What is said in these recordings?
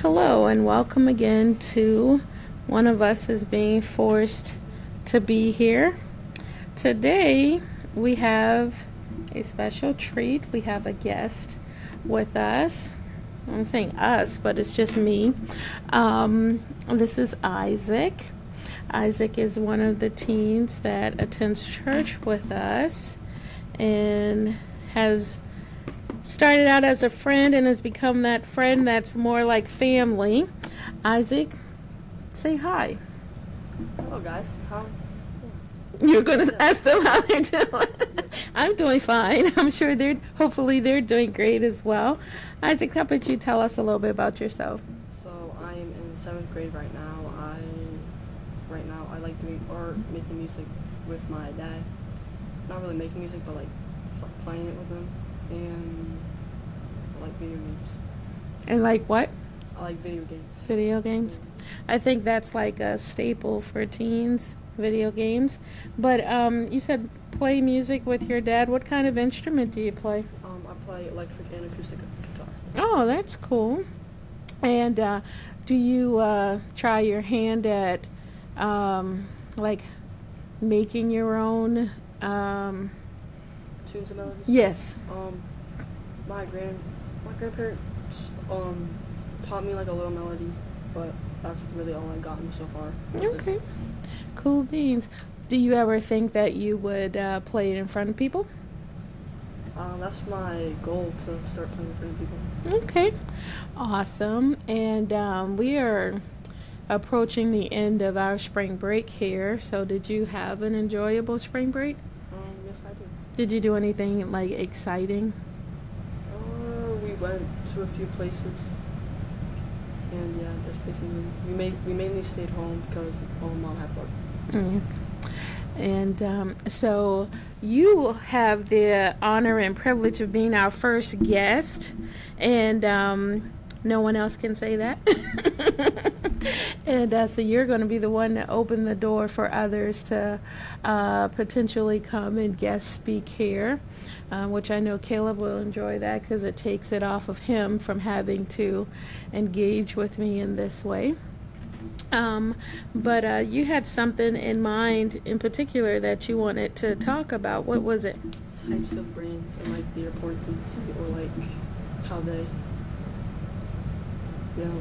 Hello and welcome again to One of Us is Being Forced to Be Here. Today we have a special treat. We have a guest with us. I'm saying us, but it's just me. This is Isaac. Isaac is one of the teens that attends church with us and has started out as a friend and has become that friend that's more like family. Isaac, say hi. Hello guys, how? You're going to ask them how they're doing. I'm doing fine. I'm sure hopefully they're doing great as well. Isaac, how about you tell us a little bit about yourself? So I am in 7th grade right now. I like doing art, making music with my dad. Not really making music, but like playing it with him. And I like video games. And like what? I like video games. Video games? Yeah. I think that's like a staple for teens, video games. But you said play music with your dad. What kind of instrument do you play? I play electric and acoustic guitar. Oh, that's cool. And do you try your hand at like making your own Tunes and melodies? Yes. My grandparents taught me like a little melody, but that's really all I've gotten so far. Okay. Cool beans. Do you ever think that you would play it in front of people? That's my goal, to start playing in front of people. Okay. Awesome. And we are approaching the end of our spring break here. So did you have an enjoyable spring break? Yes, I do. Did you do anything like exciting? We went to a few places, and yeah, that's basically we mainly stayed home because mom had work. Yeah. And so you have the honor and privilege of being our first guest, and no one else can say that. And so you're going to be the one to open the door for others to potentially come and guest speak here, which I know Caleb will enjoy that because it takes it off of him from having to engage with me in this way. But you had something in mind in particular that you wanted to talk about. What was it? Types of brands and like their importance, or like how they,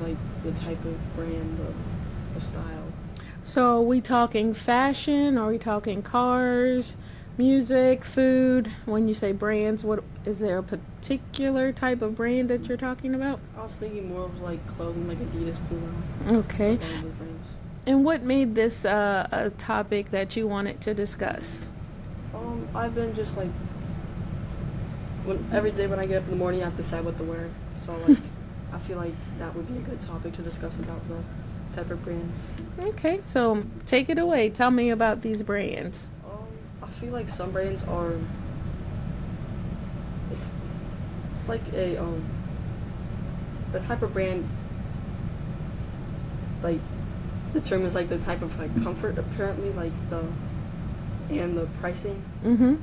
like the type of brand, the style. So are we talking fashion? Are we talking cars, music, food? When you say brands, what is there a particular type of brand that you're talking about? I was thinking more of like clothing, like Adidas, Puma. Okay. Like all the brands. And what made this a topic that you wanted to discuss? I've been just like, every day when I get up in the morning, I have to decide what to wear. So like, I feel like that would be a good topic to discuss about the type of brands. Okay, so take it away. Tell me about these brands. I feel like some brands are. It's like the type of brand like determines like the type of like comfort, apparently, like the pricing. Mm-hmm.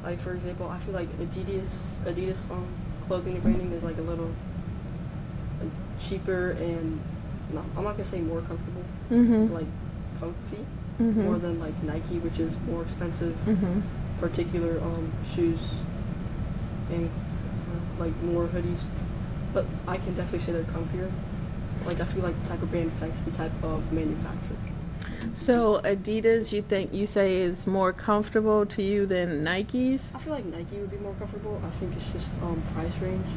Like for example, I feel like Adidas clothing and branding is like a little like cheaper and I'm not gonna say more comfortable, like comfy, more than like Nike, which is more expensive, particular shoes and like more hoodies. But I can definitely say they're comfier. Like I feel like the type of brand affects the type of manufacturer. So Adidas, you say is more comfortable to you than Nikes? I feel like Nike would be more comfortable. I think it's just price range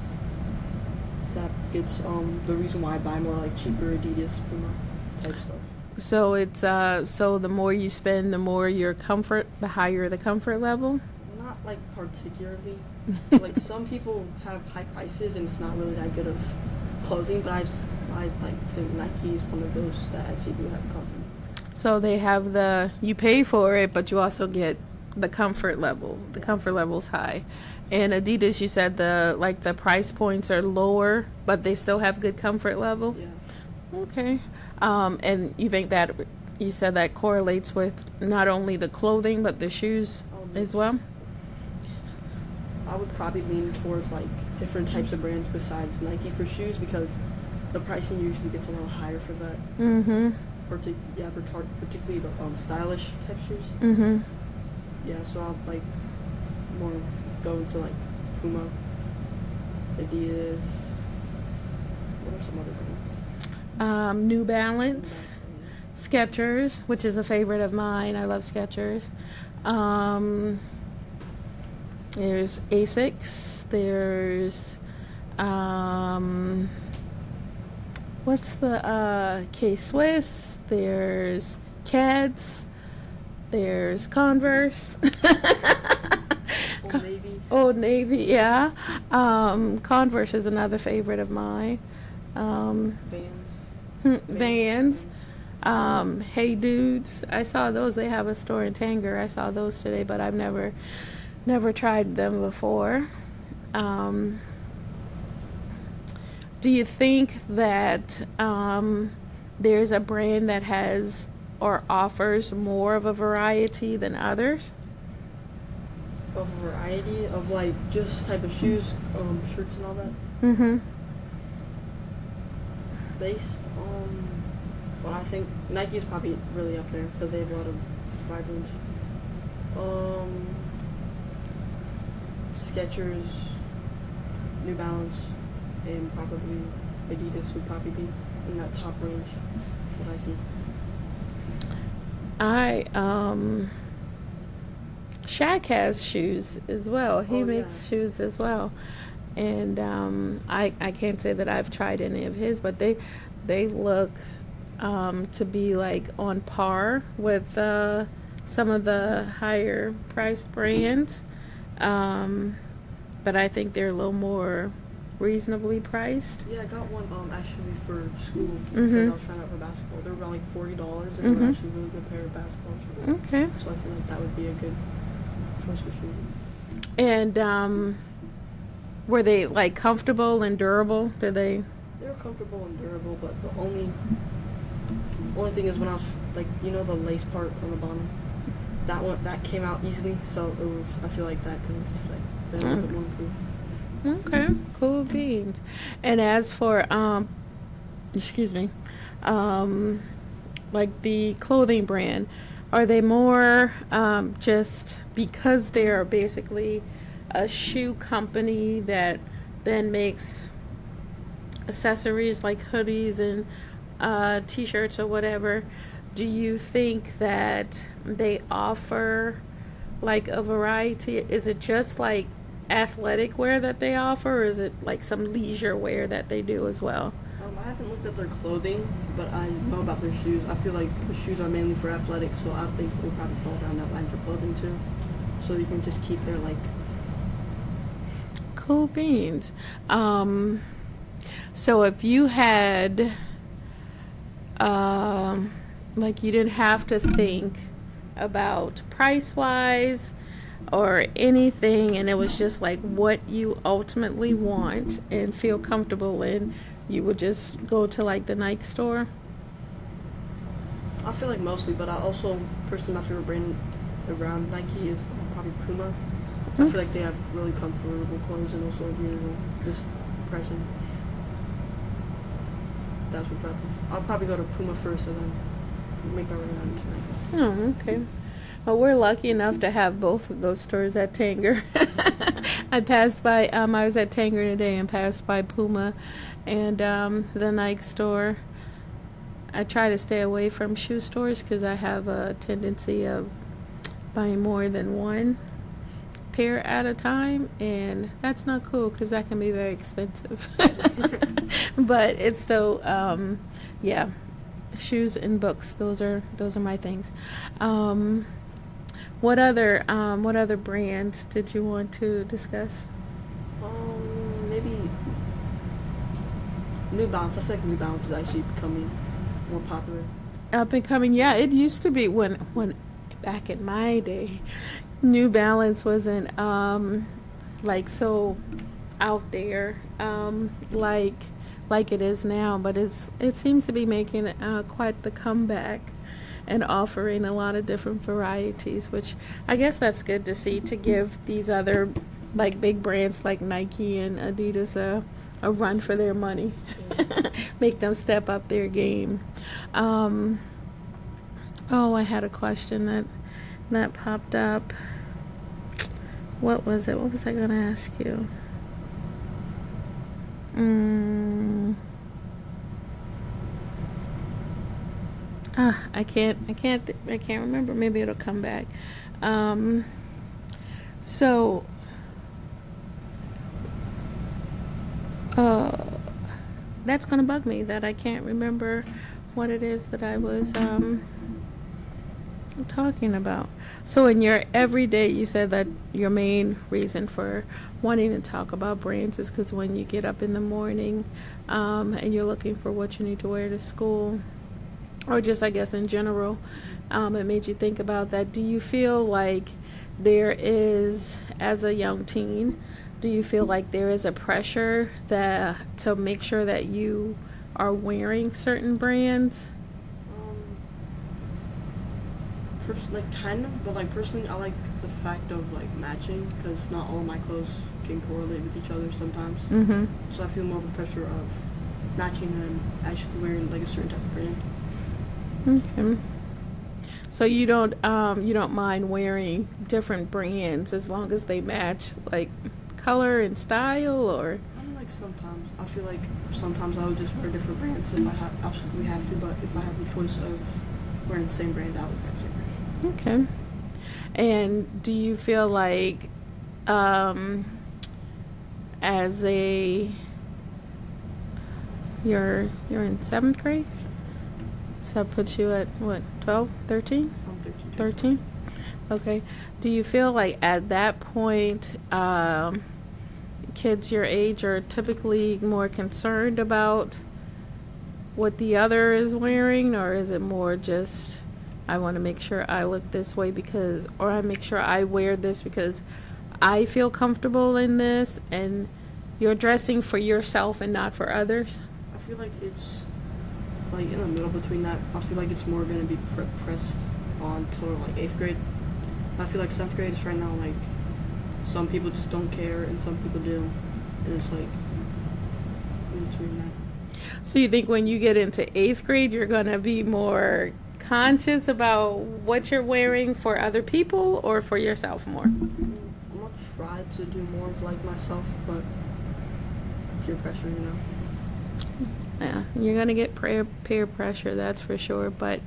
that gets the reason why I buy more like cheaper Adidas, Puma type stuff. So it's so the more you spend, the more your comfort, the higher the comfort level? Not like particularly. Like some people have high prices and it's not really that good of clothing, but I like think Nike is one of those that actually do have comfort. So they have you pay for it, but you also get the comfort level. The comfort level's high. And Adidas, you said the price points are lower, but they still have good comfort level? Yeah. Okay. And you think that, you said that correlates with not only the clothing, but the shoes as well? I would probably lean towards like different types of brands besides Nike for shoes, because the pricing usually gets a little higher for that. Mm-hmm. Particularly the stylish type shoes. Mm-hmm. Yeah, so I'll like more go into like Puma, Adidas. What are some other brands? New Balance, Skechers, which is a favorite of mine. I love Skechers. There's Issac. There's what's the K-Swiss. There's Keds. There's Converse. Old Navy. Old Navy, yeah. Converse is another favorite of mine. Vans. Hey Dudes. I saw those. They have a store in Tanger. I saw those today, but I've never tried them before. Do you think that there's a brand that has or offers more of a variety than others? A variety of like just type of shoes, shirts and all that. Mm-hmm. Based on what I think, Nike's probably really up there because they have a lot of vibrance. Skechers, New Balance, and probably Adidas would probably be in that top range. What I see. Shaq has shoes as well. He makes yeah. shoes as well. And I can't say that I've tried any of his, but they look to be like on par with some of the higher priced brands. But I think they're a little more reasonably priced. Yeah, I got one actually for school because Mm-hmm. I was trying out for basketball. They were around like $40 and they Mm-hmm. were actually a really good pair of basketball shoes. Okay. So I feel like that would be a good choice for shoes. And were they like comfortable and durable? Did they? They were comfortable and durable, but the only thing is when I was like, you know, the lace part on the bottom, that came out easily. So it was. I feel like that could have just like been a little bit more improved. Okay, cool beans. And as for excuse me, like the clothing brand, are they more just because they're basically a shoe company that then makes accessories like hoodies and t-shirts or whatever? Do you think that they offer like a variety? Is it just like athletic wear that they offer, or is it like some leisure wear that they do as well? I haven't looked at their clothing, but I know about their shoes. I feel like the shoes are mainly for athletics, so I think they'll probably fall down that line for clothing too. So you can just keep their like. Cool beans. So if you had like you didn't have to think about price wise or anything, and it was just like what you ultimately want and feel comfortable in, you would just go to like the Nike store? I feel like mostly, but I also personally my favorite brand around Nike is probably Puma. I feel like they have really comfortable clothes and also reasonable this pricing. That's what I'll probably go to Puma first and then make my way on to Nike. Oh, okay. Well, we're lucky enough to have both of those stores at Tanger. I passed by, I was at Tanger today and passed by Puma and the Nike store. I try to stay away from shoe stores because I have a tendency of buying more than one pair at a time, and that's not cool because that can be very expensive. But it's still, yeah, shoes and books. Those are my things. What other brands did you want to discuss? Maybe New Balance. I feel like New Balance is actually becoming more popular. Up and coming, yeah. It used to be when back in my day, New Balance wasn't like so out there like it is now, but it seems to be making quite the comeback and offering a lot of different varieties, which I guess that's good to see, to give these other like big brands like Nike and Adidas a run for their money. Yeah. Make them step up their game. Oh, I had a question that popped up. What was it? What was I going to ask you? I can't remember. Maybe it'll come back. So, that's gonna bug me that I can't remember what it is that I was talking about. So in your everyday, you said that your main reason for wanting to talk about brands is because when you get up in the morning and you're looking for what you need to wear to school, or just I guess in general, it made you think about that. Do you feel like there is, as a young teen, do you feel like there is a pressure that to make sure that you are wearing certain brands? Like kind of, but like personally, I like the fact of like matching because not all of my clothes can correlate with each other sometimes. Mm-hmm. So I feel more of the pressure of matching and actually wearing like a certain type of brand. Okay. So you don't mind wearing different brands as long as they match like color and style, or? I'm like sometimes I feel like sometimes I would just wear different brands if I absolutely have to, but if I have the choice of wearing the same brand, I would wear the same brand. Okay. And do you feel like as a you're in 7th grade? So that puts you at what, 12, 13? I'm 13. 13? Okay. Do you feel like at that point kids your age are typically more concerned about what the other is wearing, or is it more just I want to make sure I look this way because, or I make sure I wear this because I feel comfortable in this, and you're dressing for yourself and not for others? I feel like it's like in the middle between that. I feel like it's more going to be pressed on till like 8th grade. I feel like 7th grade is right now like some people just don't care and some people do, and it's like in between that. So you think when you get into 8th grade you're going to be more conscious about what you're wearing for other people or for yourself more? I'm gonna try to do more of like myself, but peer pressure, you know. Yeah, you're going to get peer pressure, that's for sure, but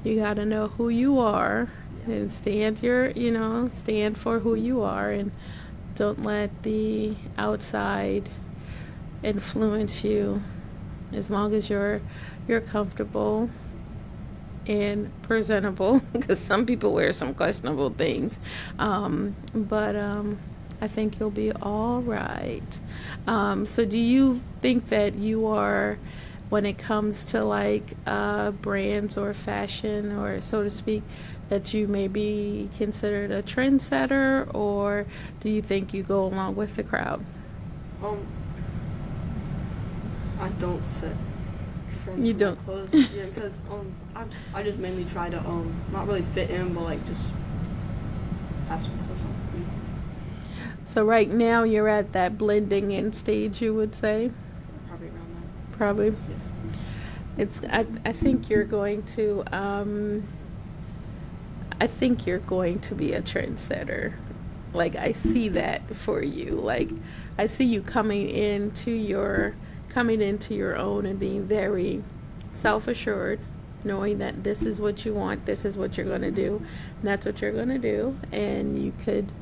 you got to know who you are and stand for who you are, and don't let the outside influence you, as long as you're comfortable and presentable, because some people wear some questionable things, but I think you'll be all right. So do you think that you are, when it comes to like brands or fashion, or so to speak, that you may be considered a trendsetter, or do you think you go along with the crowd? I don't set trends You for don't? my clothes. Yeah, because I just mainly try to not really fit in, but like just have some clothes on. So right now you're at that blending in stage, you would say? Probably around that. Probably. Yeah. I think you're going to be a trendsetter. Like, I see that for you. Like, I see you coming into your own and being very self-assured, knowing that this is what you want, this is what you're going to do, and that's what you're going to do. And you could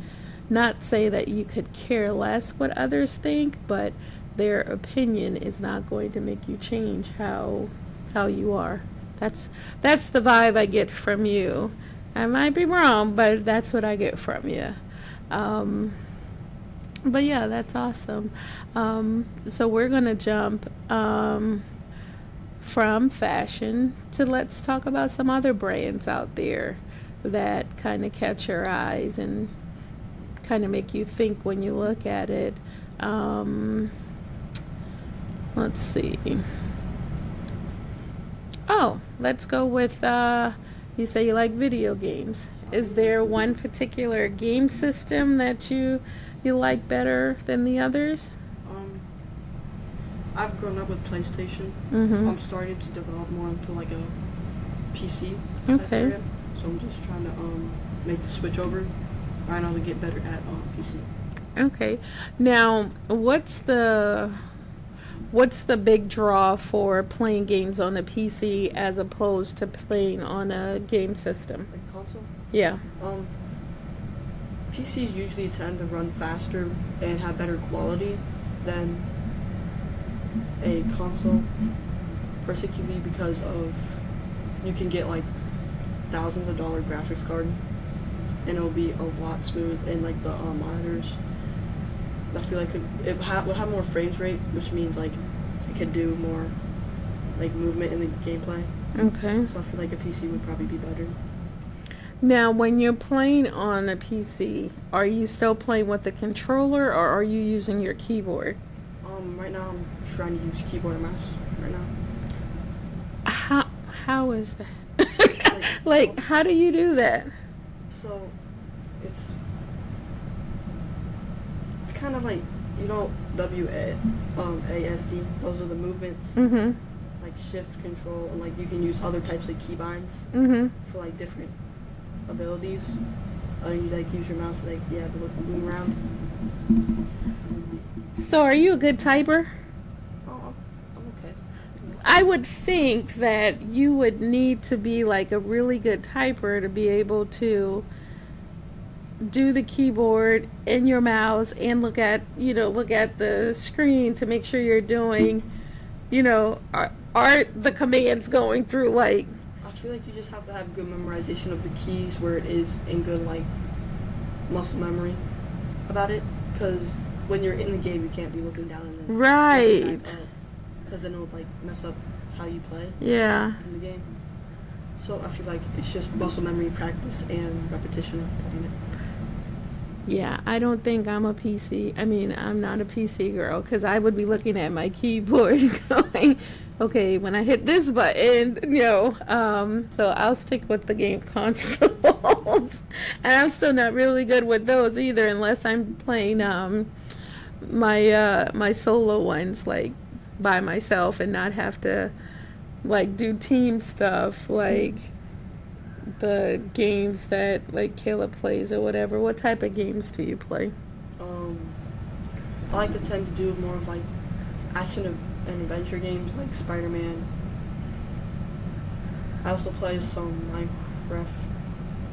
not say that you could care less what others think, but their opinion is not going to make you change how you are. That's the vibe I get from you. I might be wrong, but that's what I get from you. But yeah, that's awesome. So we're gonna jump from fashion to, let's talk about some other brands out there that kind of catch your eyes and kind of make you think when you look at it. Let's see. Oh, let's go with, you say you like video games. Is there one particular game system that you like better than the others? I've grown up with PlayStation. I'm starting to develop more into like a PC type area. So I'm just trying to make the switch over right now to get better at PC. Okay. Now, what's the big draw for playing games on a PC as opposed to playing on a game system? Like console? Yeah. PCs usually tend to run faster and have better quality than a console, particularly because of you can get like thousands of dollar graphics card and it'll be a lot smooth, and like the monitors I feel like it will have more frames rate, which means like it could do more like movement in the gameplay. Okay. So I feel like a PC would probably be better. Now, when you're playing on a PC, are you still playing with the controller or are you using your keyboard? Right now I'm trying to use keyboard and mouse right now. How is that? Like, how do you do that? So it's kind of like, you know, WASD. Those are the movements. Like shift, control, and like you can use other types of keybinds for like different abilities. You like use your mouse to like to move around. So are you a good typer? Oh, I'm okay. I would think that you would need to be like a really good typer to be able to do the keyboard and your mouse and look at the screen to make sure you're doing, are the commands going through like. I feel like you just have to have good memorization of the keys where it is and good like muscle memory about it, because when you're in the game you can't be looking down and then right, because then it'll like mess up how you play in the game. So I feel like it's just muscle memory, practice, and repetition of playing it. Yeah, I don't think I'm a PC. I mean, I'm not a PC girl, because I would be looking at my keyboard going, okay, when I hit this button, so I'll stick with the game consoles. And I'm still not really good with those either, unless I'm playing my solo ones, like, by myself and not have to, like, do team stuff, like the games that like Caleb plays or whatever. What type of games do you play? I like to tend to do more of like action and adventure games like Spider-Man. I also play some Minecraft,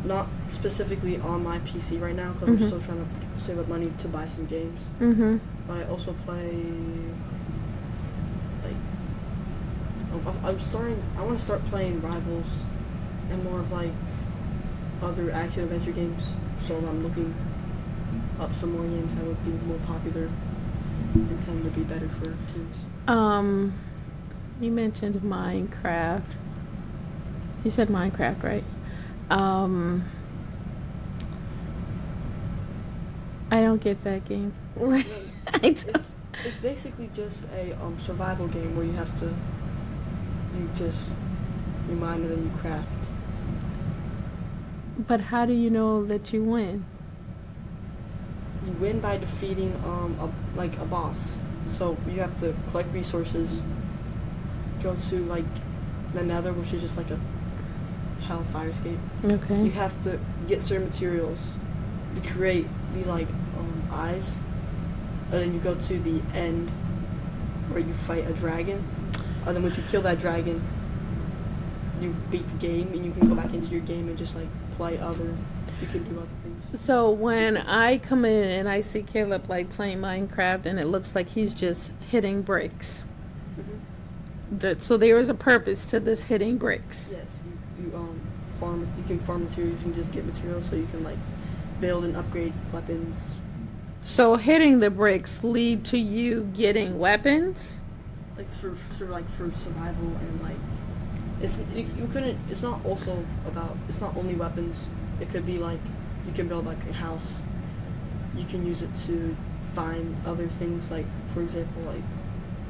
not specifically on my PC right now because I'm still trying to save up money to buy some games. But I also play like I want to start playing Rivals and more of like other action adventure games. So I'm looking up some more games that would be more popular and tend to be better for teams. You mentioned Minecraft. You said Minecraft, right? I don't get that game. It's basically just a survival game where you just mine and then you craft. But how do you know that you win? You win by defeating a boss. So you have to collect resources, go to like the Nether, which is just like a hell fire escape. Okay. You have to get certain materials to create these like eyes, and then you go to the end where you fight a dragon, and then once you kill that dragon, you beat the game, and you can go back into your game and just like play you can do other things. So when I come in and I see Caleb like playing Minecraft and it looks like he's just hitting bricks. So there is a purpose to this hitting bricks. Yes, you farm. You can farm materials. You can just get materials so you can like build and upgrade weapons. So hitting the bricks lead to you getting weapons? Like for survival and like it's not only weapons. It could be like you can build like a house. You can use it to find other things, like for example, like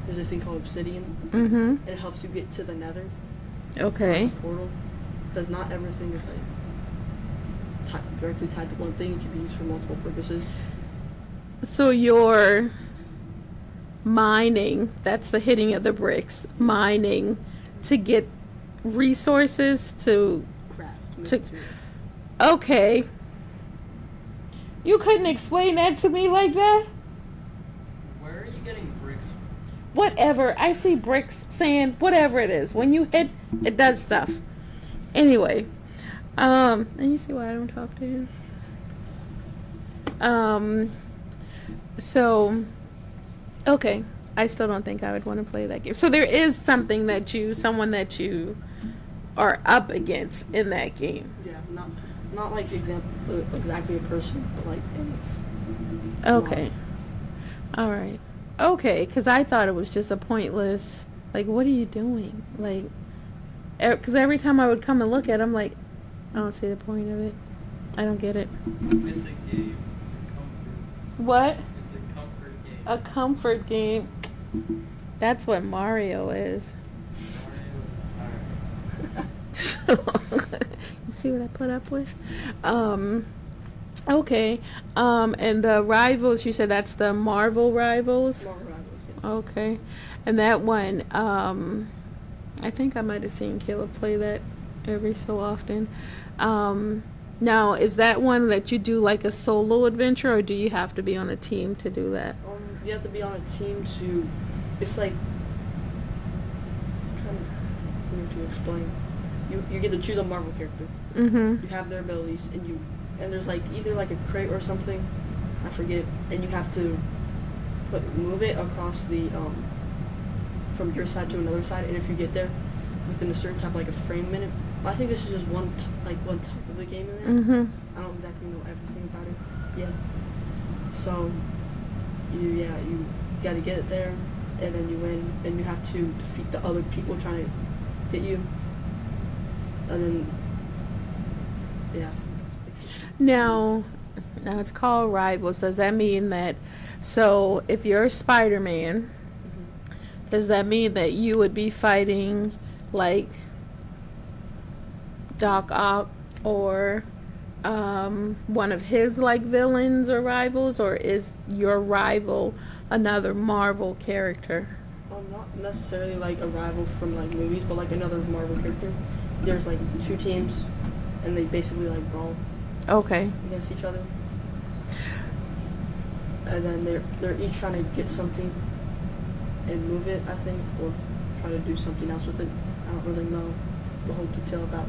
there's this thing called obsidian, and it helps you get to the Nether. Okay. Portal, because not everything is like directly tied to one thing. It can be used for multiple purposes. So your mining. That's the hitting of the bricks. Mining to get resources to Materials. Okay. You couldn't explain that to me like that? Where are you getting bricks from? Whatever. I see bricks, sand, whatever it is. When you hit, it does stuff. Anyway. And you see why I don't talk to you? So, okay. I still don't think I would want to play that game. So there is someone that you are up against in that game. Yeah, not like exactly a person, but like Okay. All right. Okay, because I thought it was just a pointless, like, what are you doing? Like, because every time I would come and look at it, I'm like, I don't see the point of it. I don't get it. It's a game. Comfort. What? It's a comfort game. A comfort game. That's what Mario is. You see what I put up with? Okay. And the Rivals, you said that's the Marvel Rivals? Marvel Rivals, yes. Okay. And that one, I think I might have seen Caleb play that every so often. Now, is that one that you do like a solo adventure, or do you have to be on a team to do that? You have to be on a team to. It's like. I'm trying to explain. You get to choose a Marvel character. Mm-hmm. You have their abilities, and there's like either like a crate or something, I forget, and you have to move it across the from your side to another side, and if you get there within a certain time, like a frame minute. But I think this is just one type of the game in there. Mm-hmm. I don't exactly know everything about it yet. So you got to get it there, and then you win, and you have to defeat the other people trying to hit you, and then yeah. I think that's basically. Now it's called Rivals. Does that mean that, so if you're Spider-Man, does that mean that you would be fighting like Doc Ock or one of his like villains or rivals, or is your rival another Marvel character? Not necessarily like a rival from like movies, but like another Marvel character. There's like two teams, and they basically like brawl Okay. against each other, and then they're each trying to get something and move it, I think, or try to do something else with it. I don't really know the whole detail about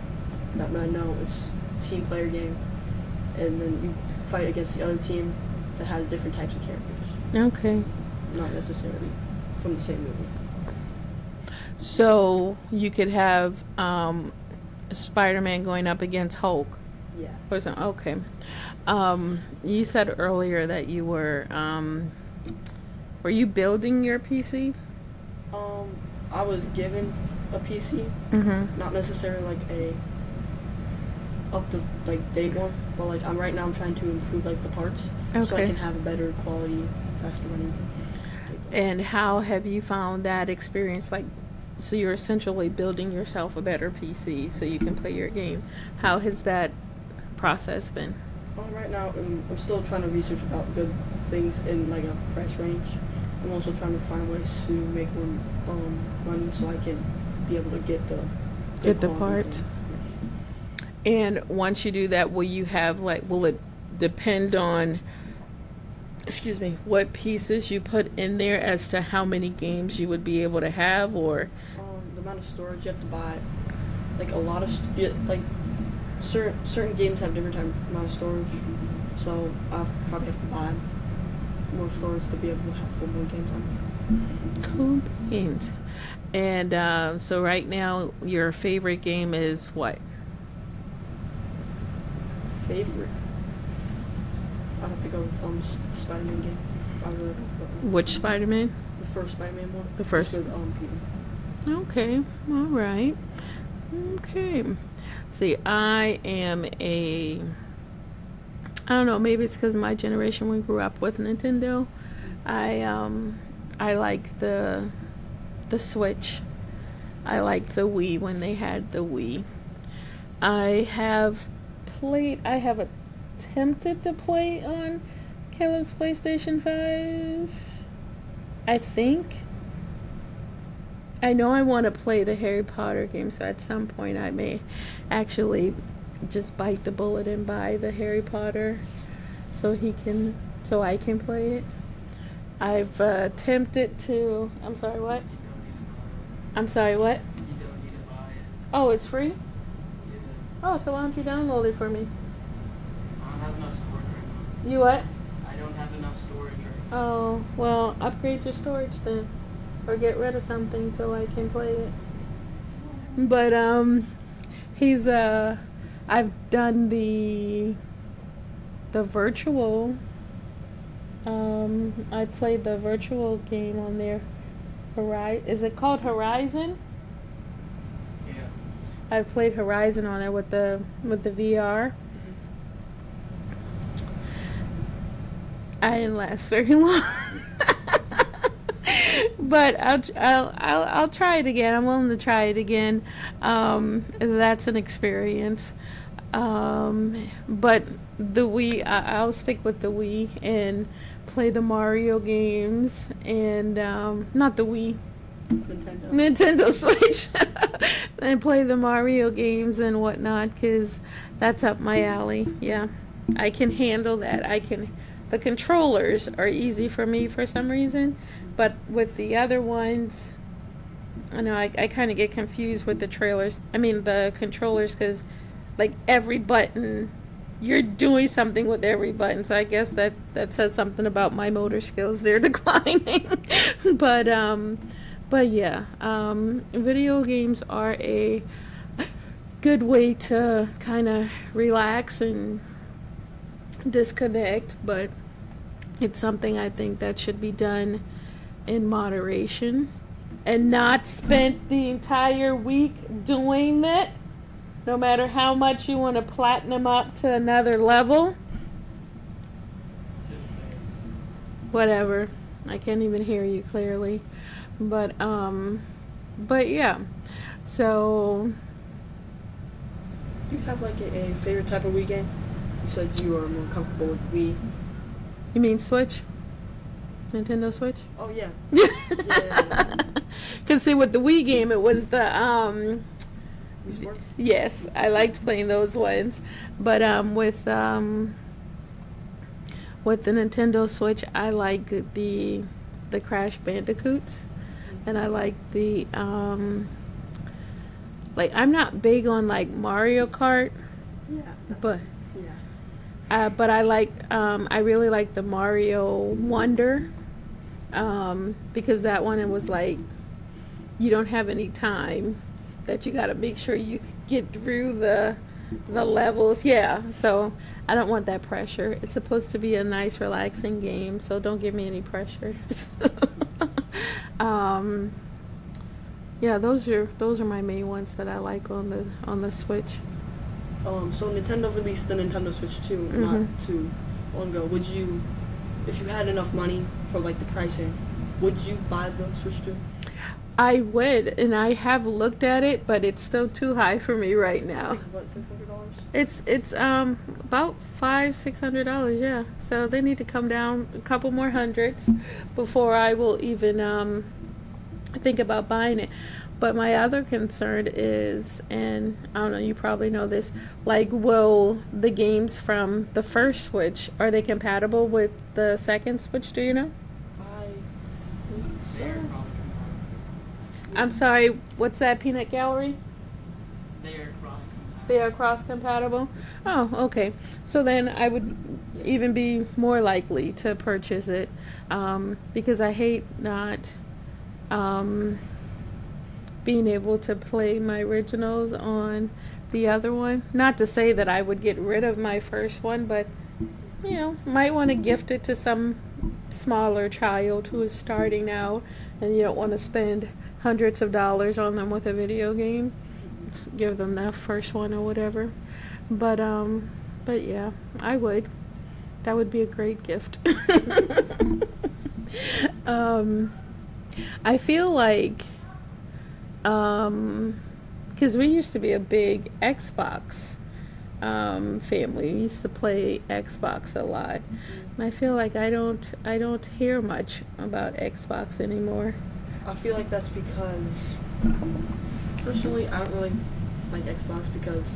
that, but I know it's a team player game, and then you fight against the other team that has different types of characters, Okay. not necessarily from the same movie. So you could have Spider-Man going up against Hulk. Yeah. Or something. Okay. You said earlier that you were you building your PC? I was given a PC, Mm-hmm. not necessarily like a up to like date one, but like I'm trying to improve like the parts so I Okay. can have a better quality, faster running. And how have you found that experience? Like, so you're essentially building yourself a better PC so you can play your game. How has that process been? Right now, I'm still trying to research about good things in like a price range. I'm also trying to find ways to make more money so I can be able to get the Get the quality part. things. And once you do that, will it depend on, what pieces you put in there as to how many games you would be able to have, or? The amount of storage you have to buy, like a lot of like certain games have different amount of storage, so I'll probably have to buy more storage to be able to have more games on. Cool beans. And so right now, your favorite game is what? Favorite? I have to go with Spider-Man game. I really like Which Spider-Man? the first Spider-Man one. The first. Just with, Peter. Okay, all right. Okay. See, I don't know, maybe it's because my generation, we grew up with Nintendo. I like the Switch. I like the Wii when they had the Wii. I have attempted to play on Caleb's PlayStation 5. I think I know I want to play the Harry Potter game, so at some point I may actually just bite the bullet and buy the Harry Potter so I can play it. I've attempted to. I'm sorry, what? You don't need to buy it. I'm sorry, what? You don't need to buy it. Oh, it's free? Yeah. Oh, so why don't you download it for me? I don't have enough storage right now. You what? I don't have enough storage right now. Oh, well, upgrade your storage then. Or get rid of something so I can play it. But, I've done the virtual, I played the virtual game on there. Is it called Horizon? Yeah. I played Horizon on it with the VR. I didn't last very long. But I'll try it again. I'm willing to try it again. That's an experience. But the Wii, I'll stick with the Wii and play the Mario games and not the Wii, Nintendo Switch, and play the Mario games and whatnot, because that's up my alley. Yeah, I can handle that. The controllers are easy for me for some reason, but with the other ones, I know I kind of get confused with the controllers, because like every button, you're doing something with every button. So I guess that says something about my motor skills. They're declining. But yeah, video games are a good way to kind of relax and disconnect, but it's something I think that should be done in moderation and not spent the entire week doing it, no matter how much you want to platinum up to another level. Just saying. Whatever, I can't even hear you clearly, but yeah, so Do you have like a favorite type of Wii game? You said you are more comfortable with Wii. you mean Switch? Nintendo Switch? Oh yeah. Yeah. Because see, with the Wii game, it was the Wii Sports? yes, I liked playing those ones, but with the Nintendo Switch, I like the Crash Bandicoots, and I like the like, I'm not big on like Mario Kart, Yeah. but Yeah. but I really like the Mario Wonder, because that one, it was like you don't have any time, that you got to make sure you get through the levels. Yeah, so I don't want that pressure. It's supposed to be a nice, relaxing game, so don't give me any pressure. Yeah, those are my main ones that I like on the Switch. So Nintendo released the Nintendo Switch 2 not too long ago. Would you, if you had enough money for like the pricing, would you buy the Switch 2? I would, and I have looked at it, but it's still too high for me right now. It's like, what, $600? It's about $500-$600, yeah. So they need to come down a couple more hundreds before I will even think about buying it. But my other concern is, and I don't know, you probably know this, like, will the games from the first Switch, are they compatible with the second Switch? Do you know? I think so. They are cross-compatible. I'm sorry, what's that, Peanut Gallery? They are cross-compatible. They are cross-compatible? Oh, okay. So then I would even be more likely to purchase it, because I hate not being able to play my originals on the other one. Not to say that I would get rid of my first one, but, you know, might want to gift it to some smaller child who is starting out, and you don't want to spend hundreds of dollars on them with a video game. Just give them that first one or whatever. But yeah, I would. That would be a great gift. I feel like, because we used to be a big Xbox family. We used to play Xbox a lot. And I feel like I don't hear much about Xbox anymore. I feel like that's because, personally, I don't really like Xbox because,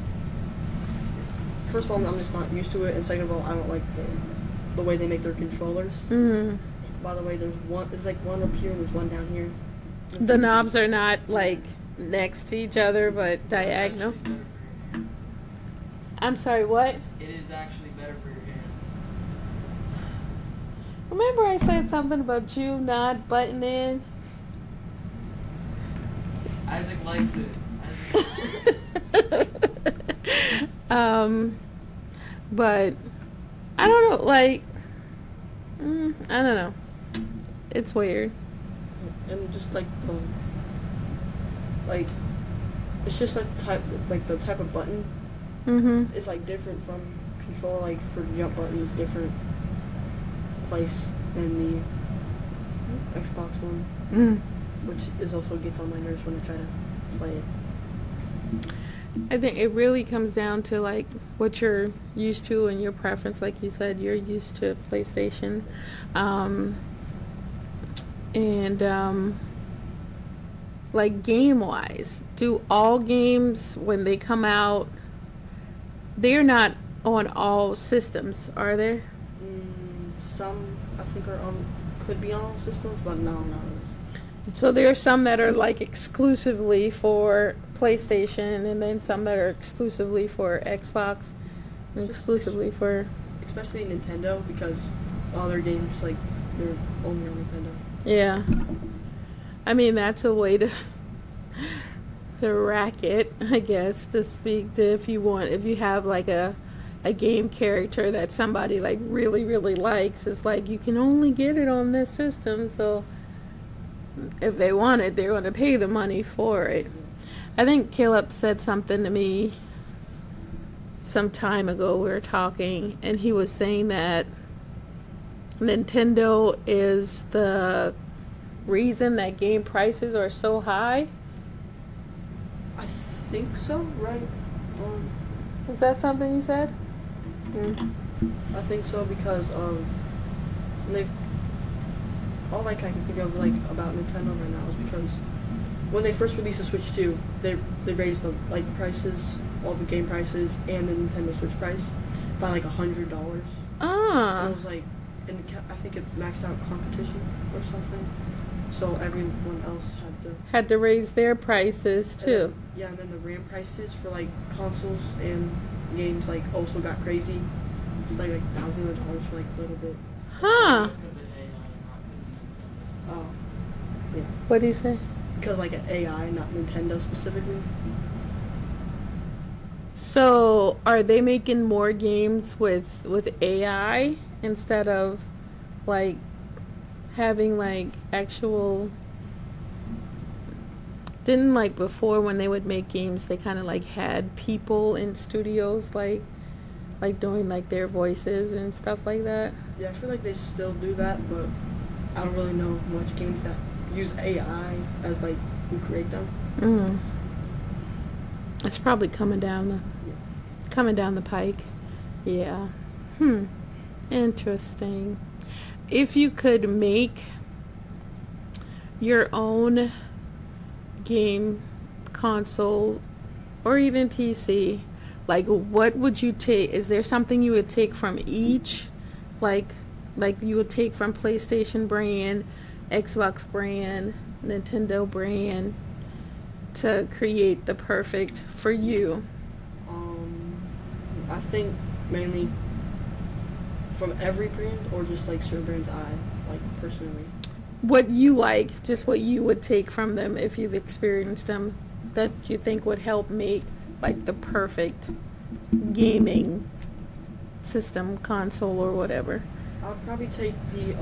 first of all, I'm just not used to it, and second of all, I don't like the way they make their controllers. Mm. By the way, there's like one up here and there's one down here. The knobs are not like next to each other, but It's diagonal. actually better for your hands. I'm sorry, what? It is actually better for your hands. Remember I said something about you not butting in? Isaac likes it. But I don't know, like, I don't know. It's weird. And just like it's just like the type of button Mm-hmm. is like different from control. Like for the jump button is different place than the Xbox One, Mm. which is also gets on my nerves when I try to play it. I think it really comes down to like what you're used to and your preference. Like you said, you're used to PlayStation, and like game wise, do all games when they come out? They're not on all systems, are there? Some I think could be on all systems, but no, not really. So there are some that are like exclusively for PlayStation, and then some that are exclusively for Xbox, and exclusively for. Especially Nintendo, because all their games like they're only on Nintendo. Yeah. I mean, that's a way to rack it, I guess, to speak to if you have like a game character that somebody like really, really likes. It's like you can only get it on this system, so if they want it, they're going to pay the money for it. I think Caleb said something to me some time ago. We were talking, and he was saying that Nintendo is the reason that game prices are so high. I think so, right? Is that something you said? I think so because they all I can think of like about Nintendo right now is because when they first released the Switch 2, they raised the like prices, all the game prices, and the Nintendo Switch price by like $100. And it was like, and I think it maxed out competition or something. So everyone else had to raise their prices too. And then the RAM prices for like consoles and games like also got crazy. It's like thousands of dollars for like a little bit. Huh. Because of AI, not because of Nintendo specifically. Oh, yeah. What do you say? Because like AI, not Nintendo specifically. So are they making more games with AI instead of like having like actual? Didn't like before when they would make games, they kind of like had people in studios like doing like their voices and stuff like that. Yeah, I feel like they still do that, but I don't really know much games that use AI as like who create them. It's probably coming down the pike. Yeah. Interesting. If you could make your own game console or even PC, like what would you take? Is there something you would take from each, like you would take from PlayStation brand, Xbox brand, Nintendo brand to create the perfect for you? I think mainly from every brand or just like certain brands I like personally. What you like, just what you would take from them if you've experienced them, that you think would help make like the perfect gaming system, console, or whatever. I'll probably take the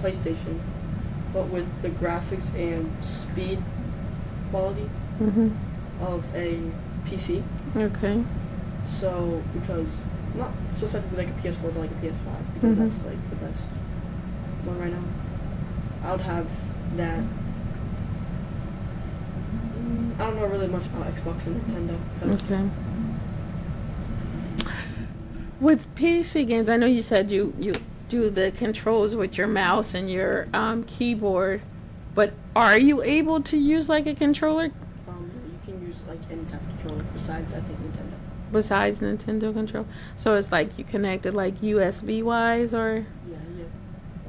PlayStation, but with the graphics and speed quality of a PC. Okay. So because not specifically like a PS4, but like a PS5, because that's like the best one right now. I would have that I don't know really much about Xbox and Nintendo. Cause Okay. With PC games, I know you said you do the controls with your mouse and your keyboard, but are you able to use like a controller you can use like any type of controller besides I think Nintendo. besides Nintendo control? So it's like you connected like USB wise or Yeah.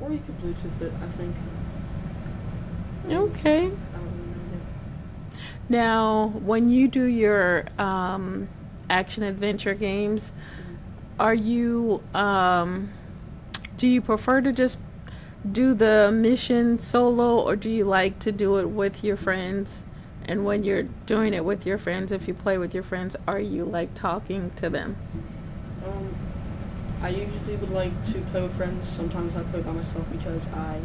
Or you could Bluetooth it. I think. okay. I don't really know yet. Now, when you do your action adventure games, are you do you prefer to just do the mission solo, or do you like to do it with your friends? And when you're doing it with your friends, if you play with your friends, are you like talking to them? I usually would like to play with friends. Sometimes I play by myself because I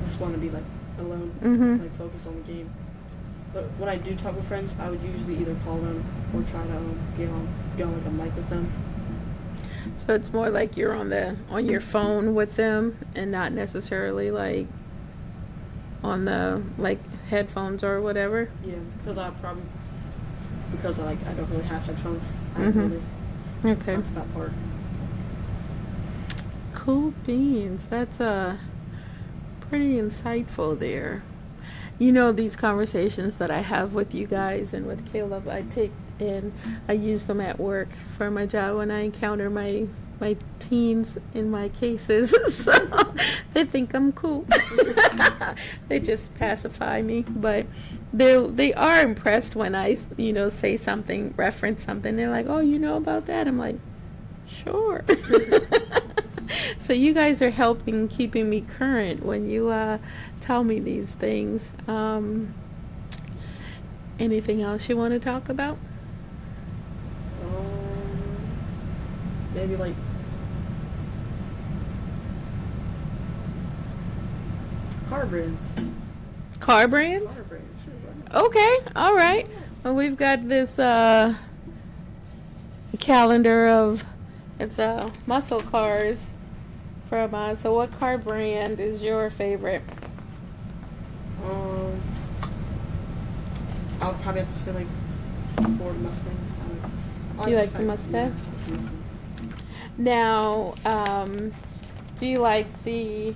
just want to be like alone, Mhm. like focus on the game. But when I do talk with friends, I would usually either call them or try to get on like a mic with them. So it's more like you're on your phone with them and not necessarily like on the like headphones or whatever. Yeah, because I don't really have headphones. I Mhm. really Okay. that's that part. Cool beans. That's pretty insightful there. You know, these conversations that I have with you guys and with Caleb, I take and I use them at work for my job when I encounter my teens in my cases. So they think I'm cool. They just pacify me, but they are impressed when I say something, reference something. They're like, "Oh, you know about that?" I'm like, "Sure." So you guys are keeping me current when you tell me these things. Anything else you want to talk about? Maybe like car brands. Car brands? Car brands, sure. Why not? Okay, all right. Well, we've got this calendar of muscle cars from. So, what car brand is your favorite? I would probably have to say like Ford Mustangs. You like the Mustang? Yeah, Mustangs. Now, do you like the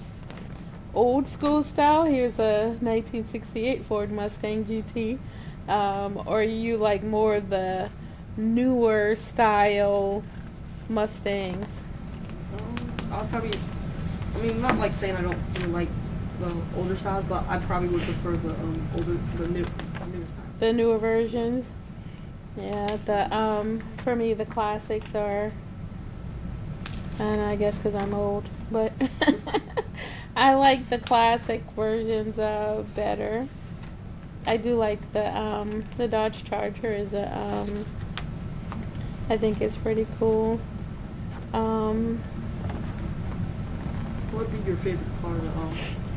old school style? Here's a 1968 Ford Mustang GT. Or you like more of the newer style Mustangs? I'll probably. I mean, not like saying I don't really like the older styles, but I probably would prefer the newer style. The newer versions? Yeah, for me the classics are, and I guess because I'm old, but I like the classic versions better. I do like the Dodge Charger is I think it's pretty cool. What would be your favorite car to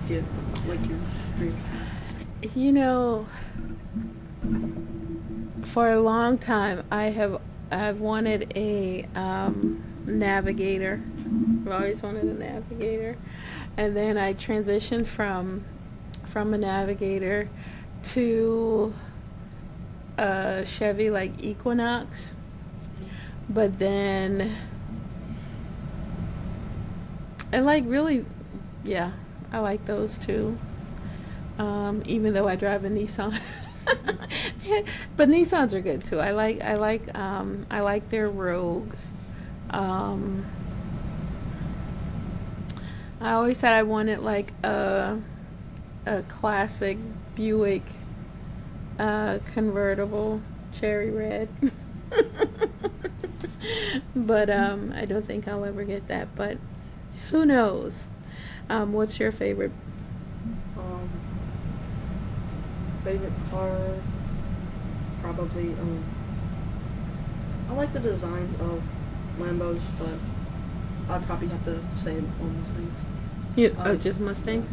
get, like your dream? You know, for a long time I've wanted a Navigator. I've always wanted a Navigator, and then I transitioned from a Navigator to a Chevy like Equinox, but then I like I like those too. Even though I drive a Nissan. But Nissans are good too. I like their Rogue. I always said I wanted like a classic Buick convertible, cherry red. But I don't think I'll ever get that, but who knows? What's your favorite? Favorite car, probably. I like the designs of Lambos, but I'd probably have to say on Mustangs. Just Mustangs?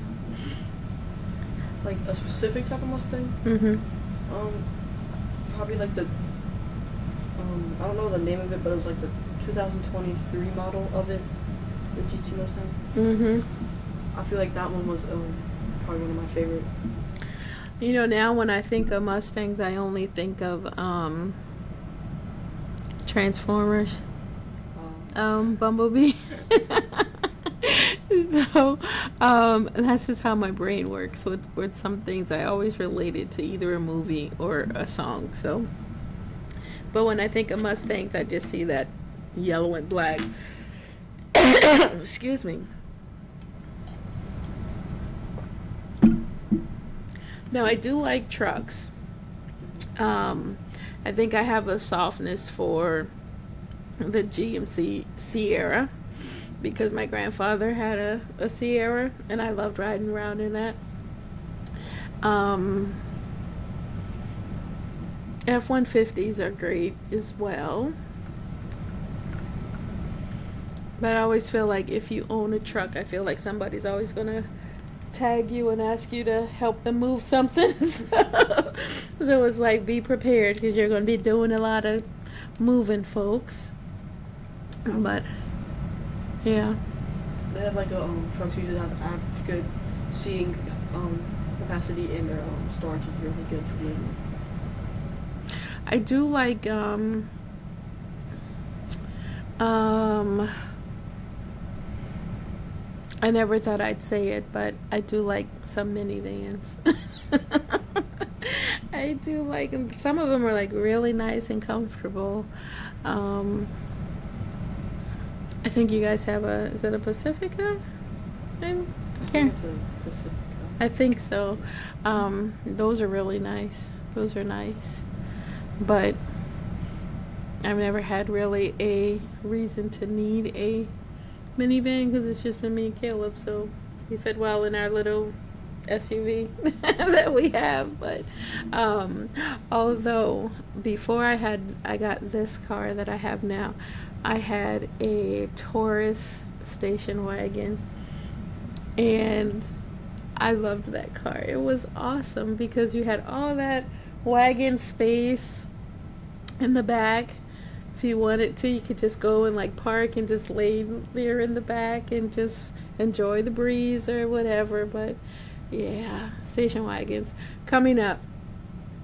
Like a specific type of Mustang. Mm-hmm. Probably like the. I don't know the name of it, but it was like the 2023 model of it, the GT Mustang. Mm-hmm. I feel like that one was probably one of my favorite. You know, now when I think of Mustangs, I only think of Transformers, Bumblebee. So that's just how my brain works with some things. I always relate it to either a movie or a song. So, but when I think of Mustangs, I just see that yellow and black. Excuse me. Now I do like trucks. I think I have a softness for the GMC Sierra because my grandfather had a Sierra and I loved riding around in that. F-150s are great as well. But I always feel like if you own a truck, I feel like somebody's always going to tag you and ask you to help them move something. So it's like, be prepared because you're going to be doing a lot of moving, folks. But yeah, They have like trucks usually have average good seating capacity, and their storage is really good for me. I do like I never thought I'd say it, but I do like some minivans. I do like them. Some of them are like really nice and comfortable. I think you guys have is it a Pacifica? I think it's a Pacifica. I think so. Those are really nice. Those are nice. But I've never had really a reason to need a minivan because it's just been me and Caleb, so we fit well in our little SUV that we have. But although before I got this car that I have now, I had a Taurus station wagon, and I loved that car. It was awesome because you had all that wagon space in the back. If you wanted to, you could just go and like park and just lay there in the back and just enjoy the breeze or whatever. But yeah, station wagons coming up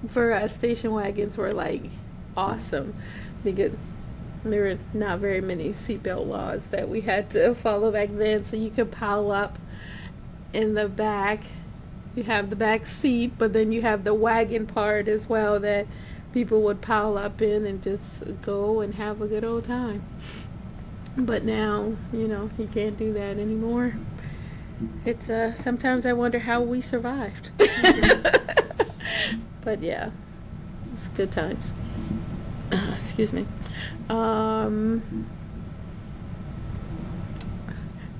for us. Station wagons were like awesome because there were not very many seatbelt laws that we had to follow back then, so you could pile up in the back. You have the back seat, but then you have the wagon part as well that people would pile up in and just go and have a good old time. But now, you can't do that anymore. It's sometimes I wonder how we survived. But yeah, it's good times. Excuse me.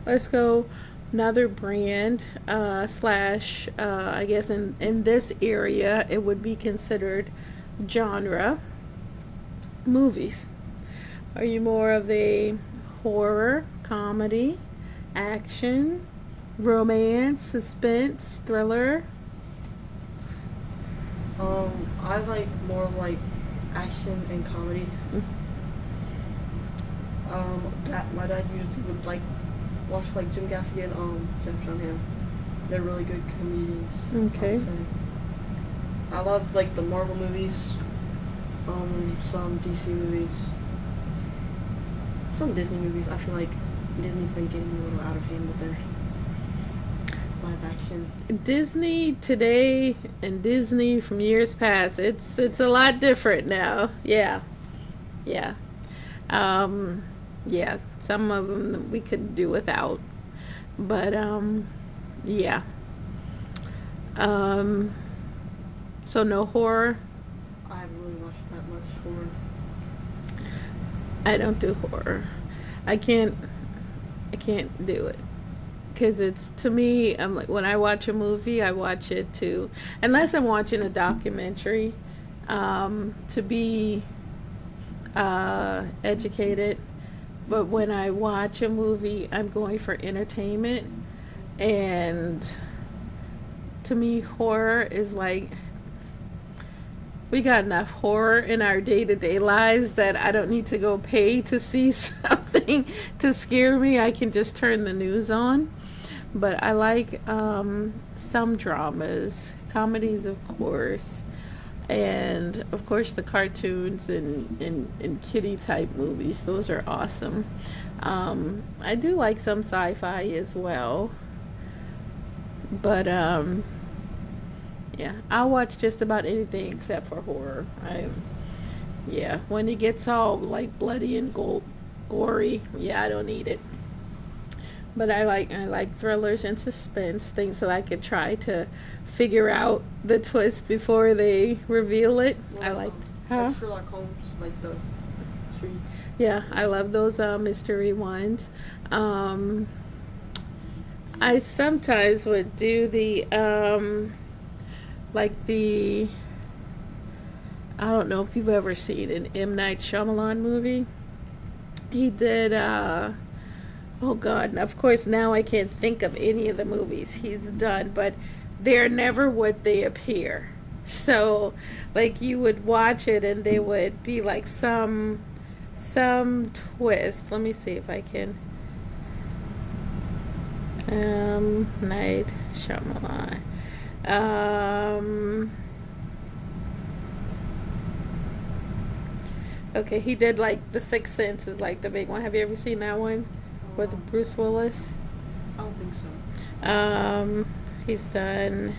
Let's go another brand slash I guess in this area it would be considered genre movies. Are you more of a horror, comedy, action, romance, suspense, thriller? I like more of like action and comedy. My dad usually would like watch like Jim Gaffigan, Jeff Dunham. They're really good comedians. Okay. I would say. I love like the Marvel movies, some DC movies, some Disney movies. I feel like Disney's been getting a little out of hand with their live action. Disney today and Disney from years past, it's a lot different now. Yeah. Yeah, some of them we could do without, but yeah. So no horror. I haven't really watched that much horror. I don't do horror. I can't do it. Because it's, to me, I'm like, when I watch a movie, I watch it to, unless I'm watching a documentary, to be educated. But when I watch a movie, I'm going for entertainment. And to me, horror is like, we got enough horror in our day-to-day lives that I don't need to go pay to see something to scare me. I can just turn the news on. But I like some dramas, comedies, of course, and of course the cartoons and kitty type movies. Those are awesome. I do like some sci-fi as well, but yeah, I'll watch just about anything except for horror. Yeah, when it gets all like bloody and gory, yeah, I don't need it. But I like thrillers and suspense, things that I could try to figure out the twist before they reveal it. Well, I like Sherlock Holmes, like the street. Yeah, I love those mystery ones. I sometimes would do the like the I don't know if you've ever seen an M. Night Shyamalan movie. He did oh god, and of course now I can't think of any of the movies he's done, but they're never what they appear. So like you would watch it and they would be like some twist. Let me see if I can Night Shyamalan. Okay, he did like The Sixth Sense is like the big one. Have you ever seen that one with Bruce Willis? I don't think so. He's done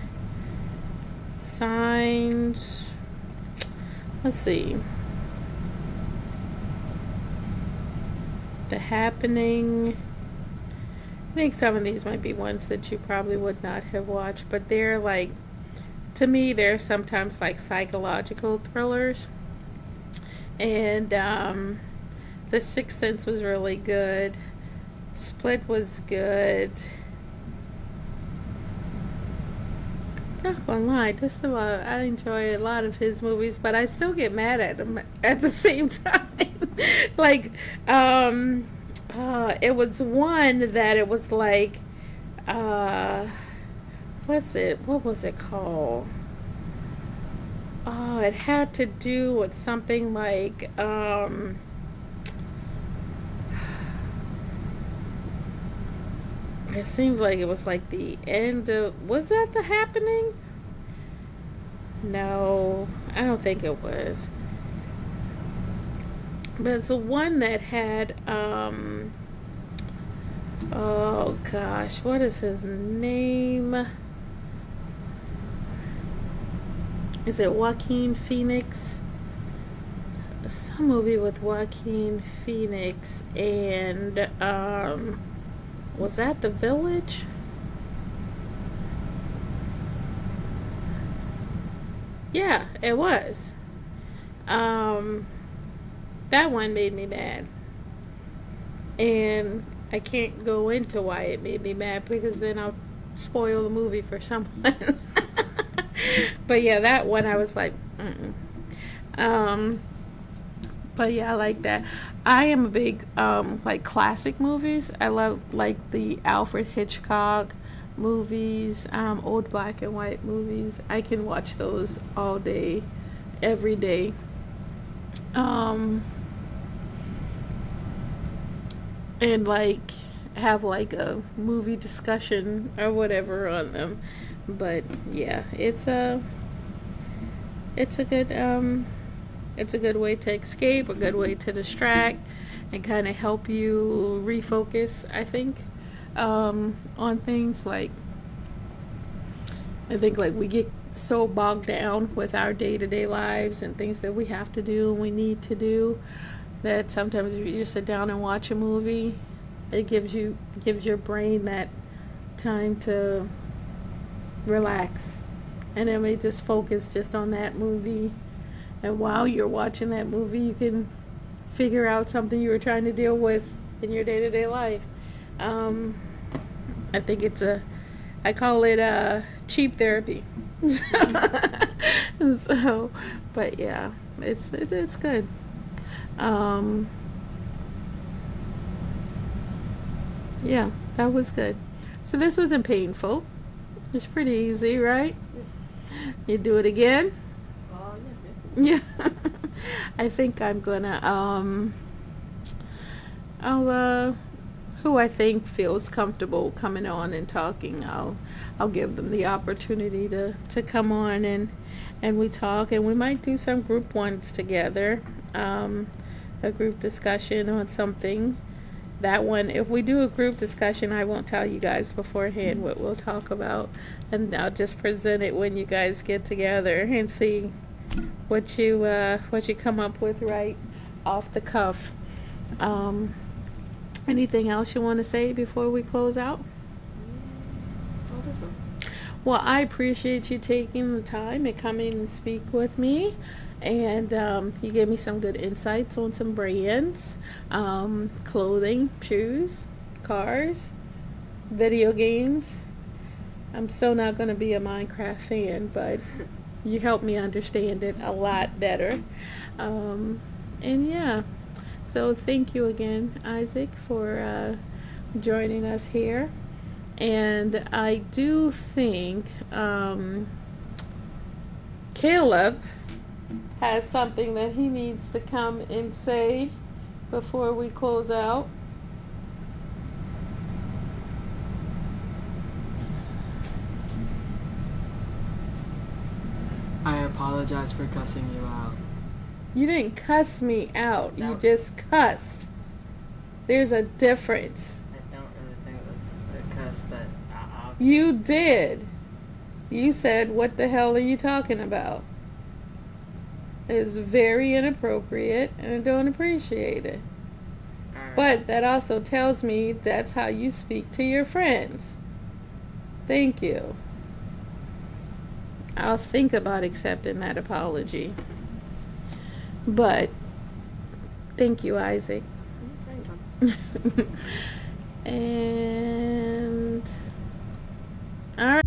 Signs. Let's see. The Happening. I think some of these might be ones that you probably would not have watched, but they're like, to me, they're sometimes like psychological thrillers. And The Sixth Sense was really good. Split was good. Not gonna lie, just about I enjoy a lot of his movies, but I still get mad at him at the same time. Like, it was one that it was like, what was it called? Oh, it had to do with something like, it seems like it was like the end of, was that The Happening? No, I don't think it was. But it's the one that had, oh gosh, what is his name? Is it Joaquin Phoenix? Some movie with Joaquin Phoenix and, was that The Village? Yeah, it was. That one made me mad. And I can't go into why it made me mad because then I'll spoil the movie for someone. But yeah, that one I was like, but yeah, I like that. I am a big like classic movies. I love like the Alfred Hitchcock movies, old black and white movies. I can watch those all day, every day. And like have like a movie discussion or whatever on them. But yeah, it's a good way to escape, a good way to distract and kind of help you refocus, I think, on things. Like I think like we get so bogged down with our day-to-day lives and things that we have to do and we need to do that sometimes if you just sit down and watch a movie, it gives your brain that time to relax, and then we just focus just on that movie, and while you're watching that movie you can figure out something you were trying to deal with in your day-to-day life. I think I call it cheap therapy. So, but yeah, it's good. Yeah, that was good. So this wasn't painful. It's pretty easy, right? Yeah. You do it again? Yeah. Yeah. I think I'm gonna I'll who I think feels comfortable coming on and talking, I'll give them the opportunity to come on and we talk, and we might do some group ones together, a group discussion on something. That one, if we do a group discussion, I won't tell you guys beforehand what we'll talk about, and I'll just present it when you guys get together and see what you come up with right off the cuff. Anything else you want to say before we close out? I don't think so. Well, I appreciate you taking the time and coming and speak with me. And you gave me some good insights on some brands, clothing, shoes, cars, video games. I'm still not going to be a Minecraft fan, but you helped me understand it a lot better. And yeah, so thank you again, Isaac, for joining us here. And I do think Caleb has something that he needs to come and say before we close out. I apologize for cussing you out. You didn't cuss me out. You No. just cussed. There's a difference. I don't really think that's a cuss, but I'll... You did. You said, "What the hell are you talking about?" It's very inappropriate, and I don't appreciate it. Alright. But that also tells me that's how you speak to your friends. Thank you. I'll think about accepting that apology. But thank you, Isaac. Anytime. And all right.